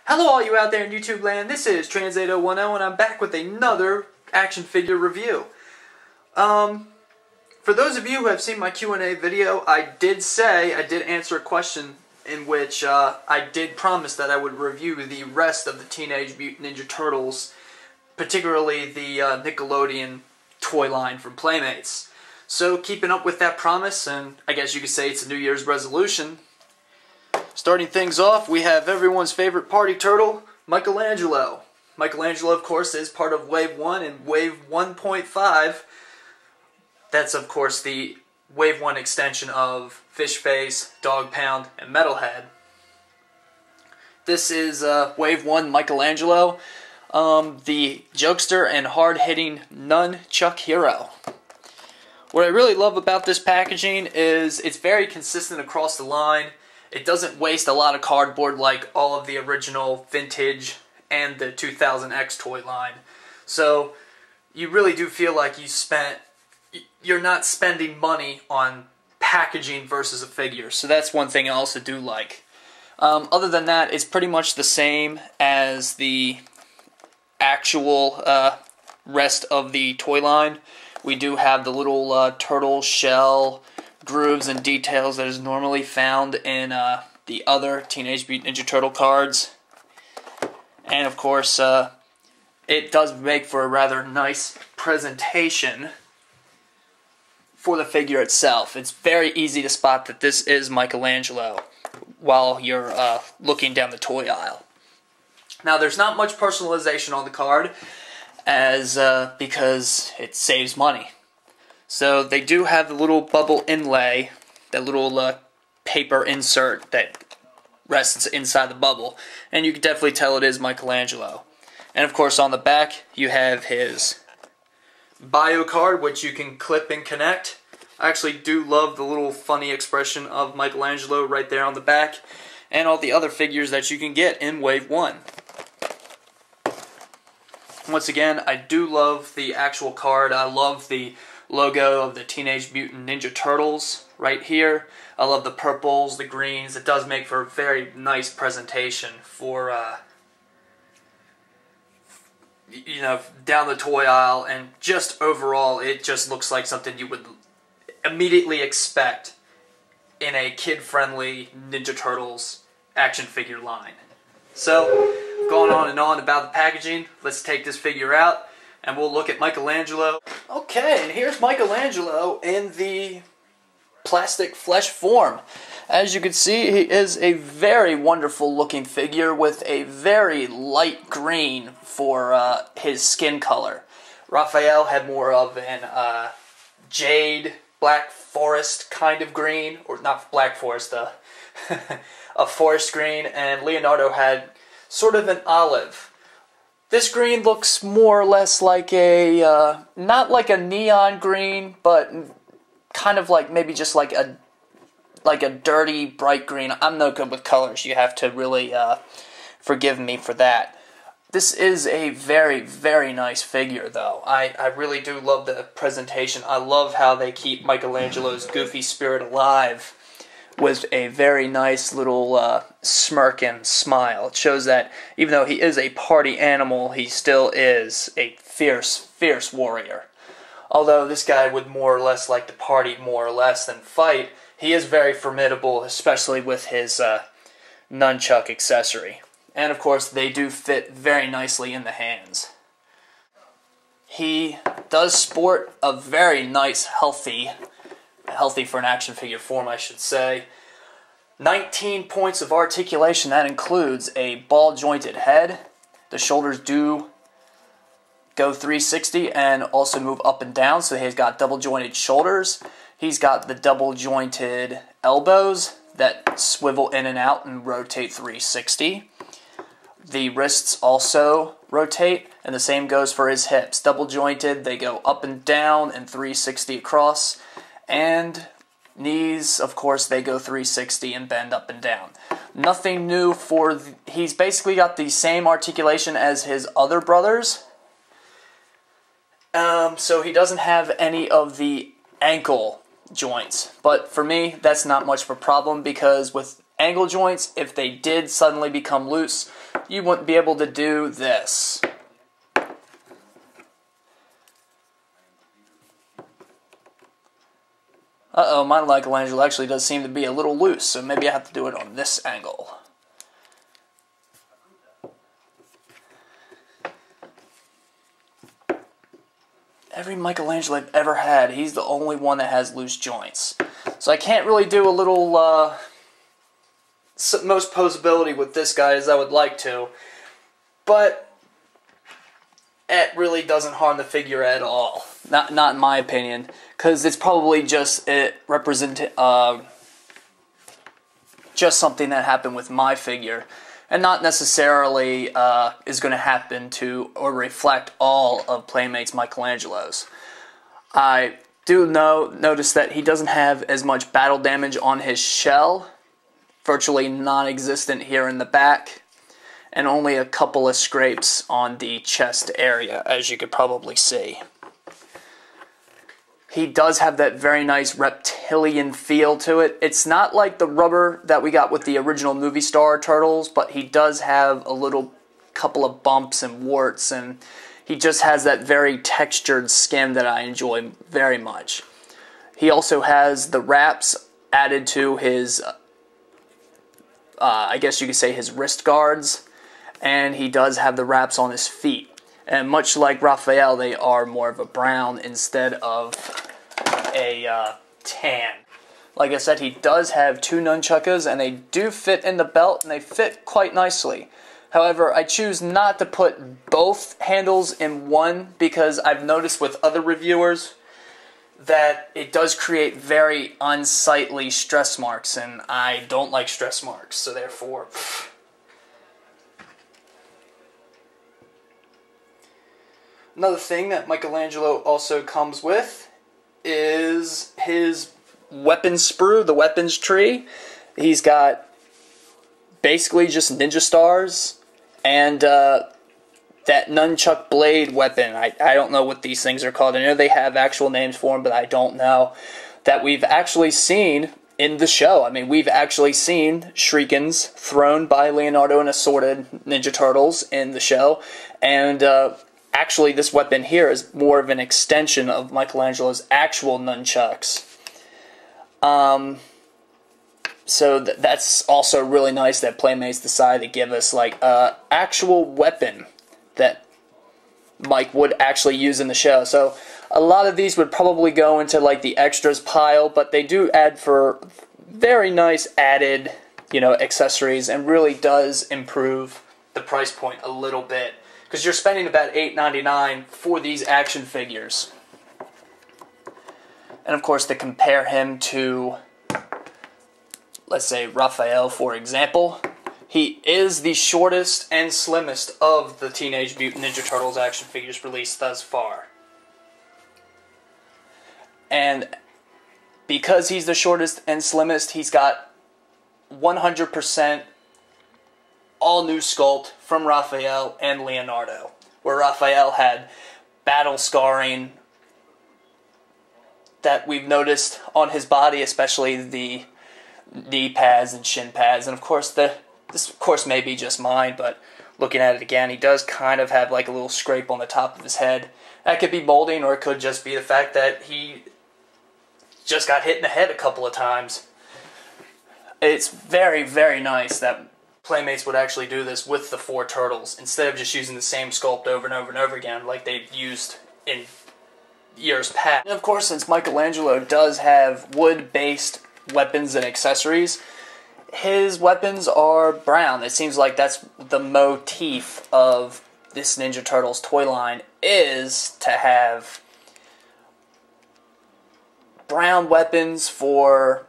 Hello all you out there in YouTube land, this is Trans8010 and I'm back with another action figure review. For those of you who have seen my Q&A video, I did answer a question in which I did promise that I would review the rest of the Teenage Mutant Ninja Turtles, particularly the Nickelodeon toy line from Playmates. So keeping up with that promise, and I guess you could say it's a New Year's resolution. Starting things off, we have everyone's favorite party turtle, Michelangelo. Michelangelo, of course, is part of Wave 1 and Wave 1.5. That's, of course, the Wave 1 extension of Fish Face, Dog Pound, and Metalhead. This is Wave 1 Michelangelo, the jokester and hard-hitting nunchuck hero. What I really love about this packaging is it's very consistent across the line. It doesn't waste a lot of cardboard like all of the original vintage and the 2000X toy line. So you really do feel like you're not spending money on packaging versus a figure. So that's one thing I also do like. Other than that, it's pretty much the same as the actual rest of the toy line. We do have the little turtle shell grooves and details that is normally found in the other Teenage Mutant Ninja Turtle cards. And of course, it does make for a rather nice presentation for the figure itself. It's very easy to spot that this is Michelangelo while you're looking down the toy aisle. Now, there's not much personalization on the card because it saves money. So they do have the little bubble inlay, that little paper insert that rests inside the bubble, and you can definitely tell it is Michelangelo. And of course on the back you have his bio card, which you can clip and connect. I actually do love the little funny expression of Michelangelo right there on the back, and all the other figures that you can get in Wave 1. Once again, I do love the actual card. I love the logo of the Teenage Mutant Ninja Turtles right here. I love the purples, the greens. It does make for a very nice presentation for, you know, down the toy aisle, and just overall it just looks like something you would immediately expect in a kid-friendly Ninja Turtles action figure line. So, going on and on about the packaging, let's take this figure out and we'll look at Michelangelo. Okay, and here's Michelangelo in the plastic flesh form. As you can see, he is a very wonderful looking figure with a very light green for his skin color. Raphael had more of an jade, black forest kind of green, or not black forest, a forest green, and Leonardo had sort of an olive. This green looks more or less like a, not like a neon green, but kind of like maybe just like a dirty, bright green. I'm no good with colors. You have to really forgive me for that. This is a very, very nice figure, though. I really do love the presentation. I love how they keep Michelangelo's goofy spirit alive with a very nice little smirk and smile. It shows that even though he is a party animal, he still is a fierce, fierce warrior. Although this guy would more or less like to party more or less than fight, he is very formidable, especially with his nunchuck accessory. And of course, they do fit very nicely in the hands. He does sport a very nice, healthy for an action figure form, I should say. 19 points of articulation. That includes a ball-jointed head. The shoulders do go 360 and also move up and down, so he's got double-jointed shoulders. He's got the double-jointed elbows that swivel in and out and rotate 360. The wrists also rotate, and the same goes for his hips. Double-jointed, they go up and down and 360 across. And knees, of course, they go 360 and bend up and down. Nothing new for... he's basically got the same articulation as his other brothers. So he doesn't have any of the ankle joints. But for me, that's not much of a problem because with angle joints, if they did suddenly become loose, you wouldn't be able to do this. Uh-oh, my Michelangelo actually does seem to be a little loose, so maybe I have to do it on this angle. Every Michelangelo I've ever had, he's the only one that has loose joints. So I can't really do a little most posability with this guy as I would like to, but it really doesn't harm the figure at all. Not in my opinion, because it's probably just just something that happened with my figure, and not necessarily is going to happen to or reflect all of Playmates Michelangelo's. I do notice that he doesn't have as much battle damage on his shell, virtually non-existent here in the back, and only a couple of scrapes on the chest area, as you could probably see. He does have that very nice reptilian feel to it. It's not like the rubber that we got with the original movie star turtles, but he does have a little couple of bumps and warts, and he just has that very textured skin that I enjoy very much. He also has the wraps added to his, I guess you could say his wrist guards, and he does have the wraps on his feet. And much like Raphael, they are more of a brown instead of a tan. Like I said, he does have two nunchuckers, and they do fit in the belt, and they fit quite nicely. However, I choose not to put both handles in one because I've noticed with other reviewers that it does create very unsightly stress marks, and I don't like stress marks, so therefore... Another thing that Michelangelo also comes with is his weapon sprue, the weapons tree. He's got basically just ninja stars and that nunchuck blade weapon. I don't know what these things are called. I know they have actual names for them, but I don't know. That we've actually seen in the show. I mean, we've actually seen shurikens thrown by Leonardo and assorted Ninja Turtles in the show, and actually, this weapon here is more of an extension of Michelangelo's actual nunchucks. So that's also really nice that Playmates decided to give us like an actual weapon that Mike would actually use in the show. So a lot of these would probably go into like the extras pile, but they do add for very nice added, accessories, and really does improve the price point a little bit. Because you're spending about $8.99 for these action figures. And of course, to compare him to, let's say, Raphael, for example, he is the shortest and slimmest of the Teenage Mutant Ninja Turtles action figures released thus far. And because he's the shortest and slimmest, he's got 100% all-new sculpt from Raphael and Leonardo, where Raphael had battle scarring that we've noticed on his body, especially the knee pads and shin pads, and of course this of course may be just mine, but looking at it again, he does kind of have like a little scrape on the top of his head. That could be molding, or it could just be the fact that he just got hit in the head a couple of times. It's very, very nice that Playmates would actually do this with the four turtles, instead of just using the same sculpt over and over and over again like they've used in years past. And of course, since Michelangelo does have wood-based weapons and accessories, his weapons are brown. It seems like that's the motif of this Ninja Turtles toy line, is to have brown weapons for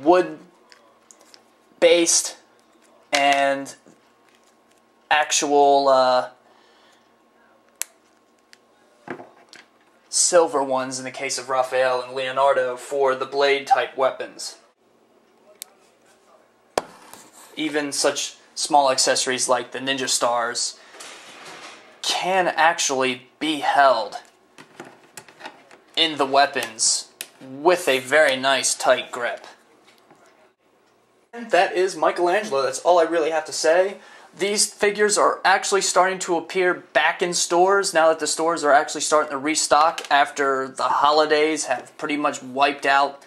wood-based and actual silver ones in the case of Raphael and Leonardo for the blade-type weapons. Even such small accessories like the Ninja Stars can actually be held in the weapons with a very nice tight grip. And that is Michelangelo. That's all I really have to say. These figures are actually starting to appear back in stores now that the stores are actually starting to restock after the holidays have pretty much wiped out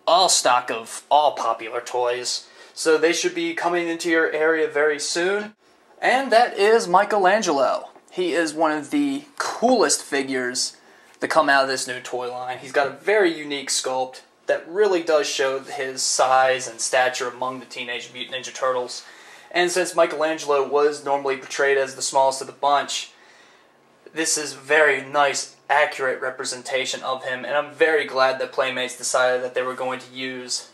all stock of all popular toys. So they should be coming into your area very soon. And that is Michelangelo. He is one of the coolest figures to come out of this new toy line. He's got a very unique sculpt that really does show his size and stature among the Teenage Mutant Ninja Turtles. And since Michelangelo was normally portrayed as the smallest of the bunch, this is a very nice, accurate representation of him, and I'm very glad that Playmates decided that they were going to use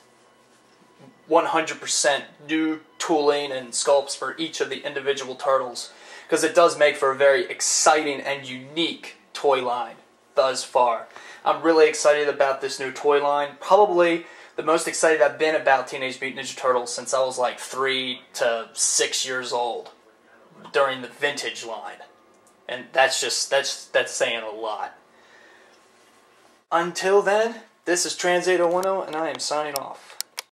100% new tooling and sculpts for each of the individual turtles, because it does make for a very exciting and unique toy line thus far. I'm really excited about this new toy line. Probably the most excited I've been about Teenage Mutant Ninja Turtles since I was like 3 to 6 years old during the vintage line. And that's saying a lot. Until then, this is Trans801 and I am signing off.